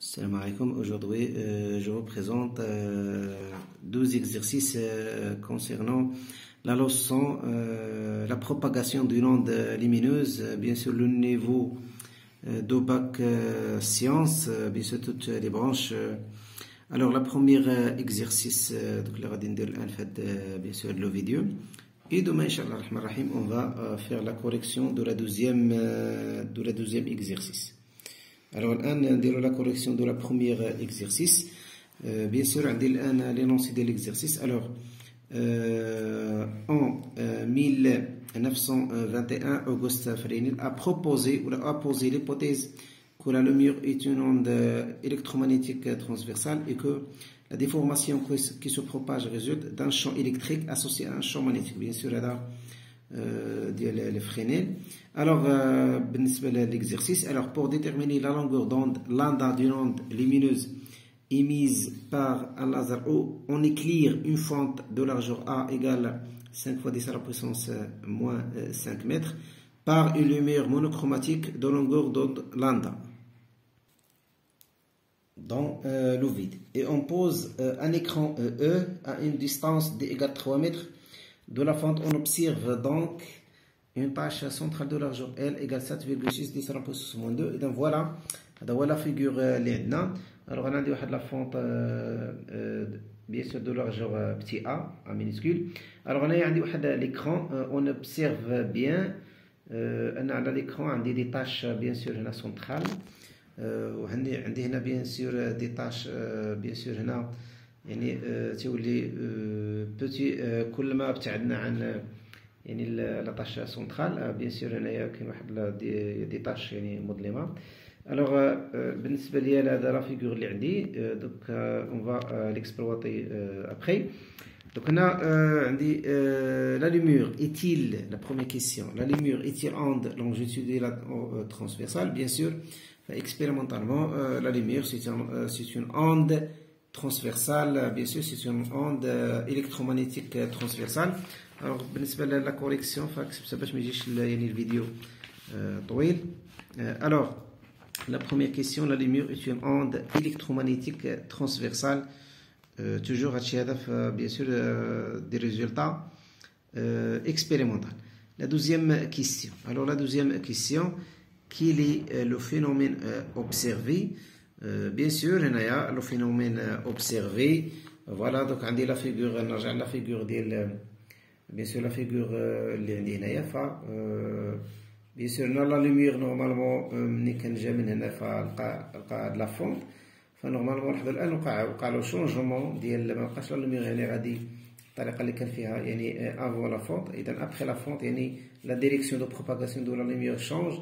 Salam alaikum. Aujourd'hui, je vous présente 12 exercices concernant la leçon, la propagation d'une onde lumineuse, bien sûr le niveau de bac sciences, bien sûr toutes les branches. Alors, le premier exercice, donc le radin de bien sûr le vidéo. Et demain, Inch'Allah, on va faire la correction de la deuxième exercice. Alors, on va la correction de la première exercice. Bien sûr, on va l'énoncé de l'exercice. Alors, en 1921, Auguste Fresnel a proposé ou a posé l'hypothèse que la lumière est une onde électromagnétique transversale et que la déformation qui se propage résulte d'un champ électrique associé à un champ magnétique. Bien sûr, le Fresnel. Alors, l'exercice. Alors, pour déterminer la longueur d'onde lambda d'une onde lumineuse émise par un laser ou on éclaire une fente de largeur A égale 5 fois 10 à la puissance moins 5 mètres par une lumière monochromatique de longueur d'onde lambda dans le vide. Et on pose un écran E à une distance D égale 3 mètres de la fente. On observe donc une tâche centrale de largeur L égale 7,6 10 à la puissance moins 2. Et donc voilà la figure l'idna. Alors on a dit la fente bien sûr de largeur petit a minuscule. Alors on a dit l'écran, on observe bien on a l'écran des tâches bien sûr centrales. وعندي هنا bien sûr des tâches bien sûr هنا يعني تولي بوتي كل ما ابتعدنا عن يعني لا tâche centrale bien sûr هنايا كاين واحد دي tâches يعني مظلمه. alors بالنسبه لي هذا لا فيغور اللي عندي donc on va l'exploiter après. donc هنا عندي la lumière est-il, la première question, la lumière est-il onde longitudinale transversale? Bien sûr, expérimentalement la lumière c'est une onde transversale, bien sûr c'est une onde électromagnétique transversale. alors بالنسبه للا correction فكتبتها باش ما يجيش يعني الفيديو طويل. alors la première question, la lumière est une onde électromagnétique transversale. toujours bien sûr des résultats expérimentaux. La deuxième question. Alors la deuxième question, quel est le phénomène observé? bien sûr le phénomène observé. voilà donc عندي la figure, نرجع la figure ديال bien sûr la figure اللي عندي هنايا ف bien sûr la lumière normalement ملي كنجا من هنا فلقى لا فونت فنورمالمون لحد الان وقع له شونجمون ديال ما بقاش لا لوميير يعني غادي الطريقه اللي كان فيها يعني افون لا فونت. اذا ابخي لا فونت يعني لا ديريكسيون دو بروباغاسيون دو لا لوميير شونج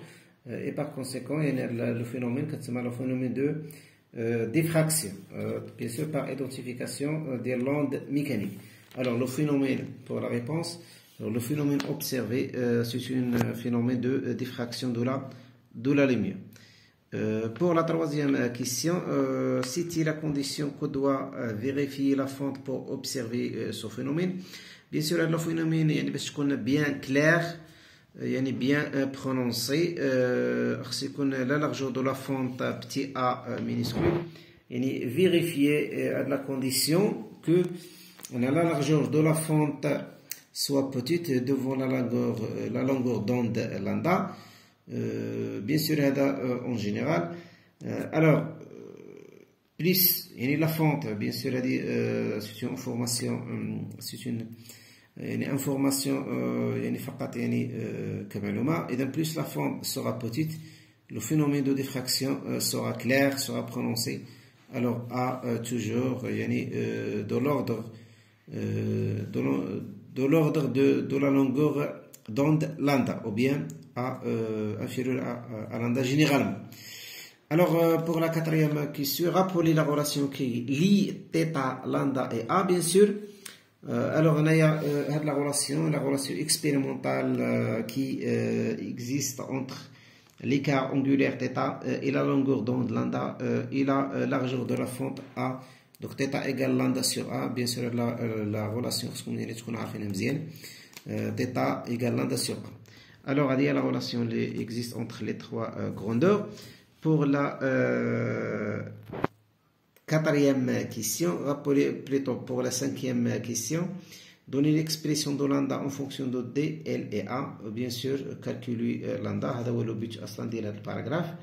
et par conséquent يعني le phénomène كتسمى le phénomène de diffraction bien sûr par identification de l'onde mécanique. alors le phénomène pour la réponse, alors, le phénomène observé c'est un phénomène de diffraction de la lumière. Pour la troisième question, c'est la condition que doit vérifier la fonte pour observer ce phénomène. bien sûr le phénomène يعني باش تكون bien clair يعني bien prononcé خص يكون la largeur de la fonte petit a minuscule يعني vérifier la condition que on a la largeur de la fonte soit petite devant la longueur d'onde lambda. bien sûr en général. alors plus يعني la fonte bien sûr c'est une information c'est une information يعني فقط يعني كمعلومة. إذا plus la fonte sera petite, le phénomène de diffraction sera clair, sera prononcé. alors a toujours يعني de l'ordre de la longueur d'onde lambda ou bien inférieur à lambda généralement. alors pour la quatrième question, rappeler la relation qui lie θ, lambda et A bien sûr. alors on a la relation expérimentale qui existe entre l'écart angulaire θ et la longueur d'onde lambda et la largeur de la fente A. donc θ égale lambda sur A. bien sûr la relation خصكم تكونوا عارفينها مزيان. θ égale lambda sur A. alors il y a la relation qui existe entre les trois grandeurs. pour la quatrième question, rappelez plutôt pour la cinquième question. Donner l'expression de lambda en fonction de D, L et A. Bien sûr, calculer lambda. C'est le but de paragraphe.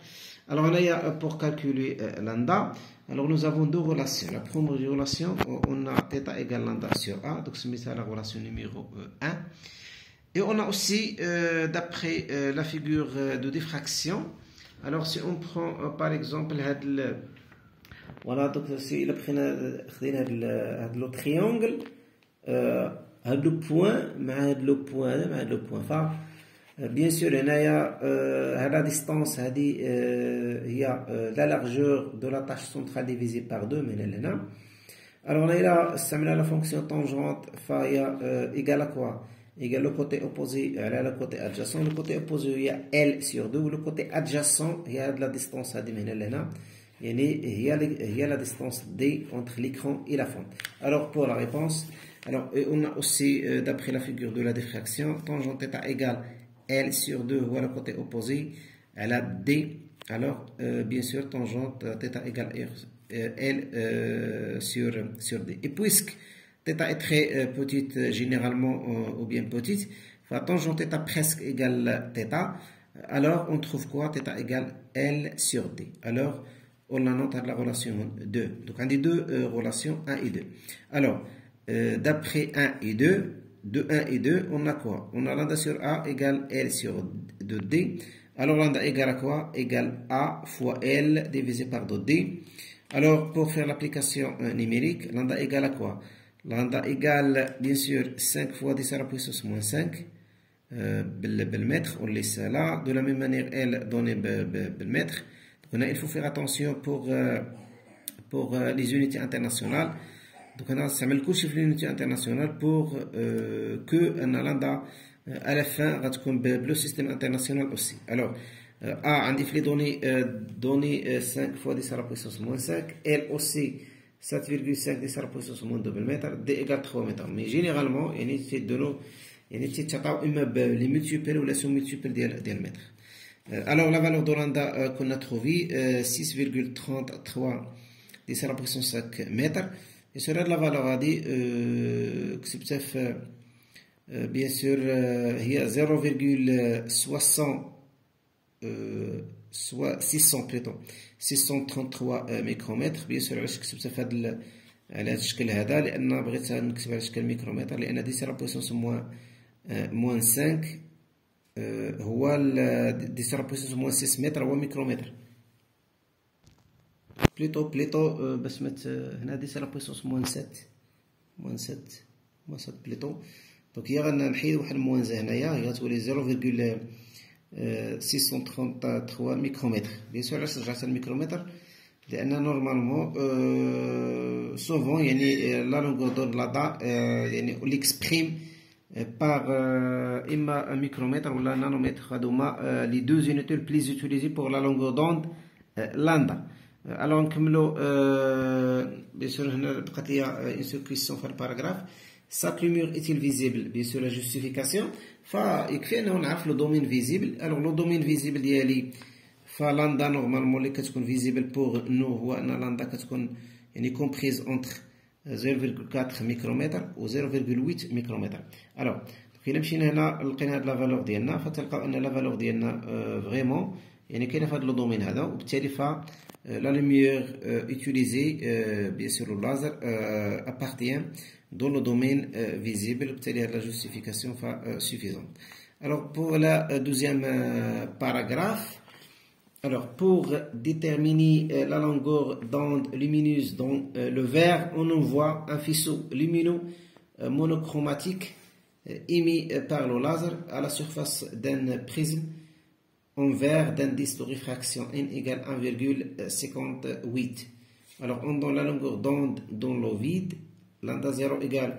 Alors là, pour calculer lambda, alors nous avons deux relations. La première relation, on a θ égale lambda sur A. Donc c'est la relation numéro 1. Et on a aussi, d'après la figure de diffraction, alors si on prend par exemple voilà, donc si le triangle, le point, le point. Bien sûr, il y a la distance, il y a la largeur de la tâche centrale divisée par 2, alors là, la fonction tangente égale à quoi? Égale le côté opposé, le côté adjacent. Le côté opposé, il y a L sur 2. Le côté adjacent, il y a de la distance à il y a la distance D entre l'écran et la fente. Alors pour la réponse, alors on a aussi d'après la figure de la diffraction, tangente θ égale L sur 2, voilà le côté opposé, elle a D. Alors bien sûr tangente θ égale L sur D. Et puisque θ est très petite généralement ou bien petite, tangente θ presque égale θ, alors on trouve quoi? Θ égale L sur D. Alors on a noté la relation 2. Donc on a deux relations 1 et 2. Alors d'après 1 et 2, de 1 et 2, on a quoi? On a lambda sur A égale L sur 2D. Alors lambda égale à quoi? Égale A fois L divisé par 2D. Alors pour faire l'application numérique, lambda égale à quoi? Lambda égale bien sûr 5 fois 10 à la puissance moins 5 بالمètre, on laisse là. De la même manière, L donnée بالmètre. Donc il faut faire attention pour les unités internationales. Donc on a le coup sur l'unité internationale pour que lambda à la fin va être le système international aussi. Alors A indique les données 5 fois 10 à la puissance moins 5, L aussi 7,5 10 à la puissance moins 2 mètres, D égale 3 mètres. Mais généralement, il y a les multiples ou les sous-multiples des mètres. Alors la valeur de lambda qu'on a trouvée, 6,33 10 à la puissance 5 mètres. Et cela de la valeur a dit que bien sûr il y a 633 micromètres. bien sûr علاش كتبت في هذا على هذا الشكل هذا لان بغيت نكتب على شكل ميكرومتر لان 10 على بويسونس موان 5 هو 10 على بويسونس موان 6 متر هو ميكرومتر بليتو باش هنا 10 على بويسونس موان 7 بليتو. دونك هي غنحيد واحد الموانزه هنايا هي غتولي 0,633 ميكرومتر. بيان سور علاش رجعت الميكرومتر لان نورمالمون سوفون يعني لا لونغور دو لا يعني ليكسبريم par اما ميكرومتر ولا نانومتر. هادو هما لي دو زونيتي لو بليز utilisées pour la longueur d'onde lambda. Alors نكملوا بيان سور هنا بقات لي une seule question في الباراغراف. Chaque lumière est-il visible? Bien sûr la justification. فيكفي انه نعرف لو دومين فيزيبل. الوغ لو دومين فيزيبل ديالي فلاندا نورمالمون اللي كتكون فيزيبل بوغ نو هو ان لاندا كتكون يعني كومبريز اونتر 0,4 ميكرومتر و 0,8 ميكرومتر. الوغ الا مشينا هنا لقينا هاد لا فالور ديالنا فتلقاو ان لا فالور ديالنا فريمون يعني كاينه في هاد لو دومين هذا وبالتالي لا لوميير utilisée bien sûr le laser appartient dans le domaine visible. بالتالي la justification suffisante. Alors pour la deuxième paragraphe, alors pour déterminer la longueur d'onde lumineuse dans le verre, on envoie un faisceau lumineux monochromatique émis par le laser à la surface d'un prisme en verre d'indice de réfraction n égale 1,58. Alors on donne la longueur d'onde dans le vide, lambda 0 égale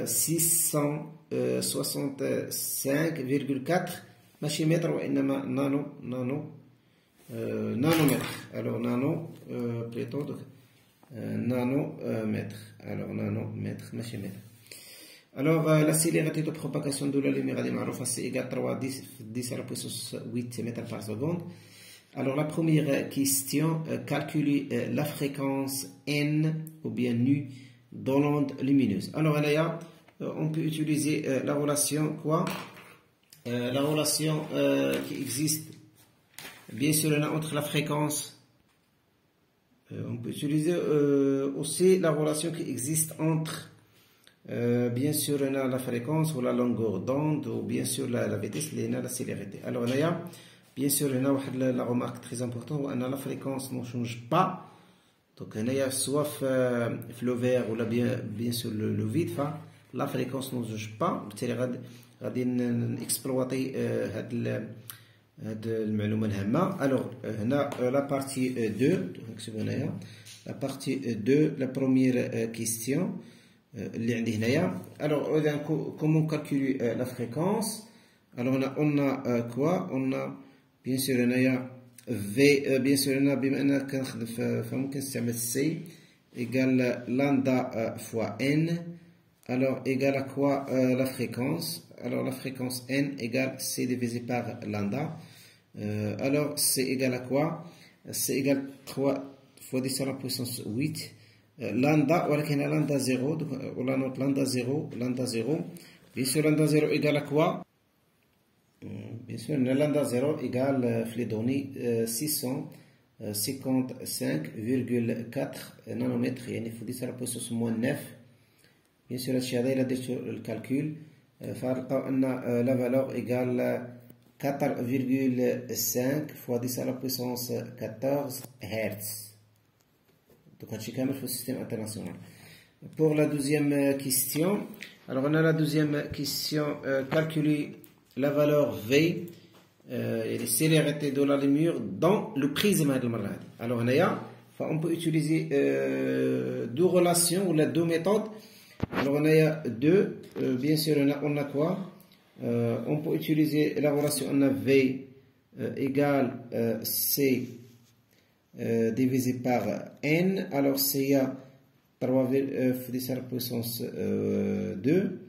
665,4 machimètres وإنما nanomètre. Alors plutôt nanomètre. Alors nanomètre machimètre. Alors la célérité de propagation de la lumière est معروفة c'est égal 3 10 à la puissance 8 mètres par seconde. Alors la première question, calculer la fréquence n ou bien nu dans l'onde lumineuse. Alors là, on peut utiliser la relation quoi? La relation qui existe bien sûr entre la fréquence. On peut utiliser aussi la relation qui existe entre bien sûr la fréquence ou la longueur d'onde ou bien sûr la vitesse, la célérité. Alors là, bien sûr, la remarque très importante, la fréquence ne change pas. Donc, soit le vert ou bien sûr le vide, la fréquence ne change pas. غادي نexploiter هاد المعلومة الهامة. Alors, la partie 2, la partie 2, la première question اللي عندي هنايا. Alors, comment calculer la fréquence? Alors, on a quoi? On a bien sûr V, bien sûr بما أننا كنخدم فممكن نستعمل C égale lambda fois N. Alors, égale à quoi la fréquence? Alors, la fréquence N égale C divisé par lambda. Alors, c'est égal à quoi? C'est égal à 3 fois 10 à la puissance 8. Lambda, ولكن lambda 0, on la note lambda 0, lambda 0. Bien sûr, lambda 0 égale à quoi? Bien sûr, lambda 0 égale les données 655,4 nanomètres. Il faut 10 à la puissance moins 9. Bien sûr, هذا درت الكالكول فلقاو أن la valeur égale 4,5 fois 10 à la puissance 14 Hz. Donc, c'est quand même le système international. Pour la deuxième question, alors on a la deuxième question, calculer la valeur V et les célérités de la lumière dans le prisme. Alors on peut utiliser deux relations ou deux méthodes. Alors on a deux, bien sûr on a quoi? On peut utiliser la relation, on a V égale C divisé par N. Alors c'est 3 fois 10 à la puissance 2,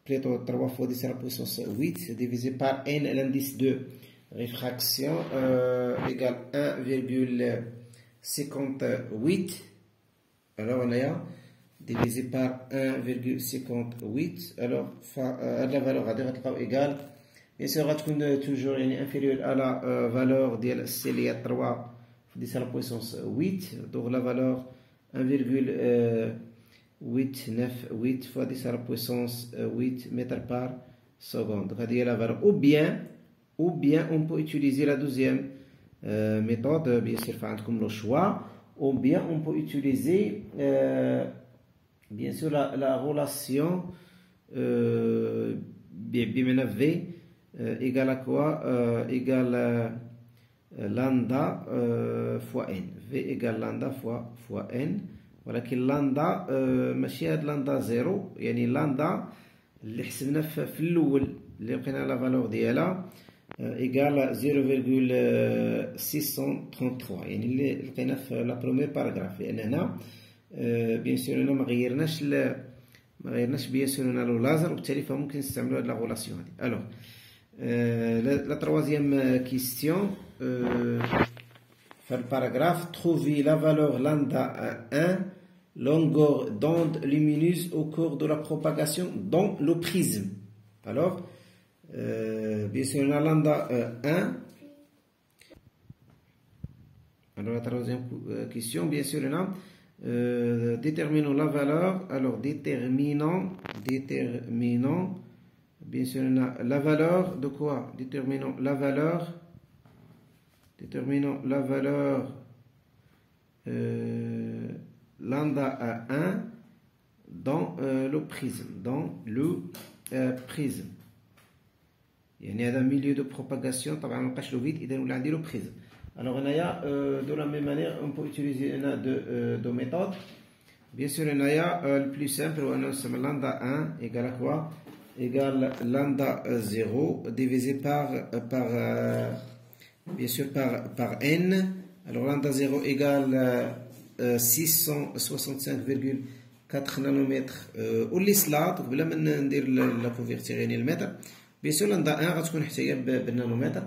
plutôt 3 fois 10 à la puissance 8 divisé par N, l'indice de réfraction égale 1,58. Alors on a divisé par 1,58. Alors la valeur égale, bien sûr toujours inférieure à la valeur de C, 3 10 à la puissance 8, donc la valeur 1,898 fois 10 à la puissance 8 mètres par seconde. Donc, c'est la valeur. Ou bien on peut utiliser la deuxième méthode, bien sûr, comme le choix, ou bien on peut utiliser bien sûr la relation bien V égale à quoi? Égale lambda fois n. V égale lambda fois n. ولكن لامدا ماشي هاد لامدا زيرو، يعني لامدا اللي حسبنا في الاول اللي لقينا لا فالور ديالها ايكال 0.633، يعني اللي لقينا في لا بروميير باراغراف، لان هنا بيان سور هنا ما غيرناش بيان سور هنا لو لازر، وبالتالي فممكن نستعملوا هاد لا غولاسيون هادي. الوغ la troisième question, le paragraphe, trouver la valeur lambda à 1, longueur d'onde lumineuse au cours de la propagation dans le prisme. Alors, bien sûr, on a lambda 1. Alors, la troisième question, bien sûr, on a déterminons la valeur. Alors, déterminons, bien sûr, on a la valeur de quoi? Déterminons la valeur lambda à 1 dans le prisme. يعني هذا milieu de propagation طبعا ما بقاش لو فيد، اذا ولا عندي لو بريزم. Alors هنايا de la même manière on peut utiliser deux méthodes. Bien sûr هنايا le plus simple هو انه نسمى lambda 1 égale à quoi? Égale lambda 0 divisé par bien sûr par n. Alors lambda 0 égale 665,4 nanomètres ou l'islat قبل ما ندير لا كونفيرتير يعني المتر. بيان سور لامدا 1 غتكون حتى هي بالنانومتر.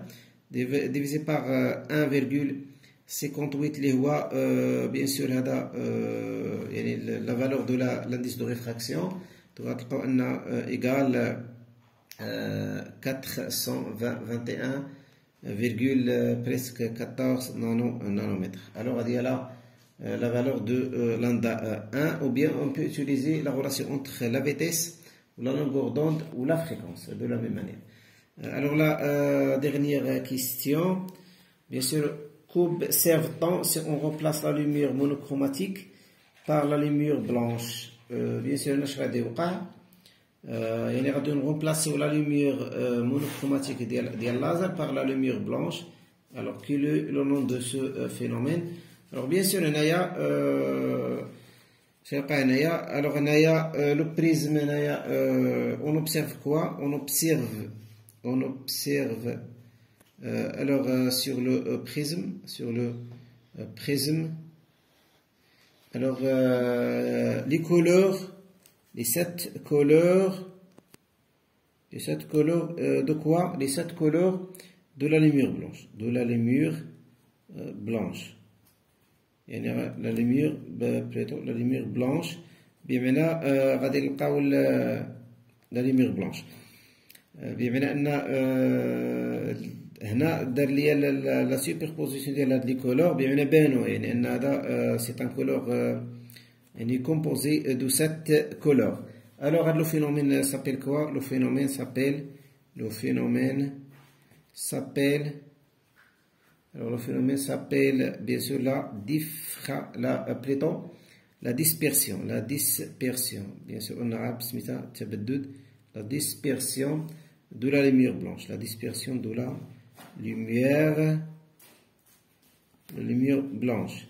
divisé par 1,58 اللي هو bien sûr هذا يعني la valeur de l'indice de réfraction. تلقاو أن égal 421 presque 14 nanomètres. Alors il y a là la valeur de lambda 1, ou bien on peut utiliser la relation entre la vitesse ou la longueur d'onde ou la fréquence de la même manière. Alors la dernière question, bien sûr, qu'observe-t-on si on remplace la lumière monochromatique par la lumière blanche? Bien sûr, يعني غادي نرمبلاسيو la lumière monochromatique ديال laser par la lumière blanche. Alors quel est le nom de ce phénomène? Alors bien sûr هنايا شنلقى هنايا. alors هنايا le prisme هنايا on observe quoi? on observe alors sur le prisme alors les couleurs, les 7 couleurs de quoi? Les 7 couleurs de la lumière blanche. يعني la lumière blanche. بمعنى غادي نلقاو la lumière blanche. بمعنى ان هنا دار ليا لا سوبربوزيسيون ديال هاد لي كولور. بمعنى بانوا يعني ان هذا سي ان كولور يعني composé de 7 couleurs. Alors le phénomène s'appelle quoi? Le phénomène s'appelle bien sûr la dispersion. Bien sûr on a la dispersion de la lumière blanche.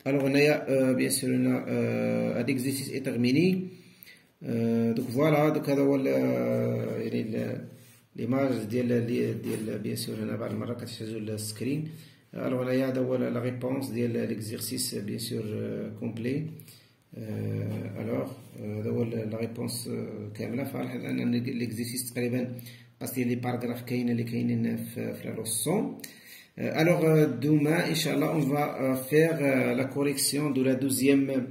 Alors on a bien sûr un exercice est terminé. Donc voilà, donc هذا هو l'image ديال bien sûr هنا بعض المرات كتحتاجوا السكرين. alors هنايا هذا هو la réponse ديال l'exercice bien sûr complet. alors هذا هو la réponse كامله. فالحق ان l'exercice تقريبا قصدي ديال لي باراغراف كاينين اللي كاينين في la leçon. Alors demain, Inch'Allah, on va faire la correction de la deuxième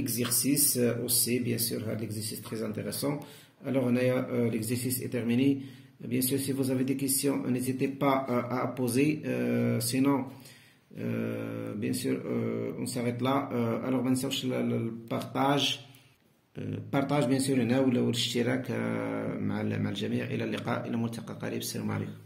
exercice aussi, bien sûr, l'exercice très intéressant. Alors l'exercice est terminé. Bien sûr, si vous avez des questions, n'hésitez pas à poser. Sinon, bien sûr, on s'arrête là. Alors, bien sûr, le partage bien sûr هنا والاشتراك مع الجميع. إلى اللقاء، إلى ملتقى قريب. السلام عليكم.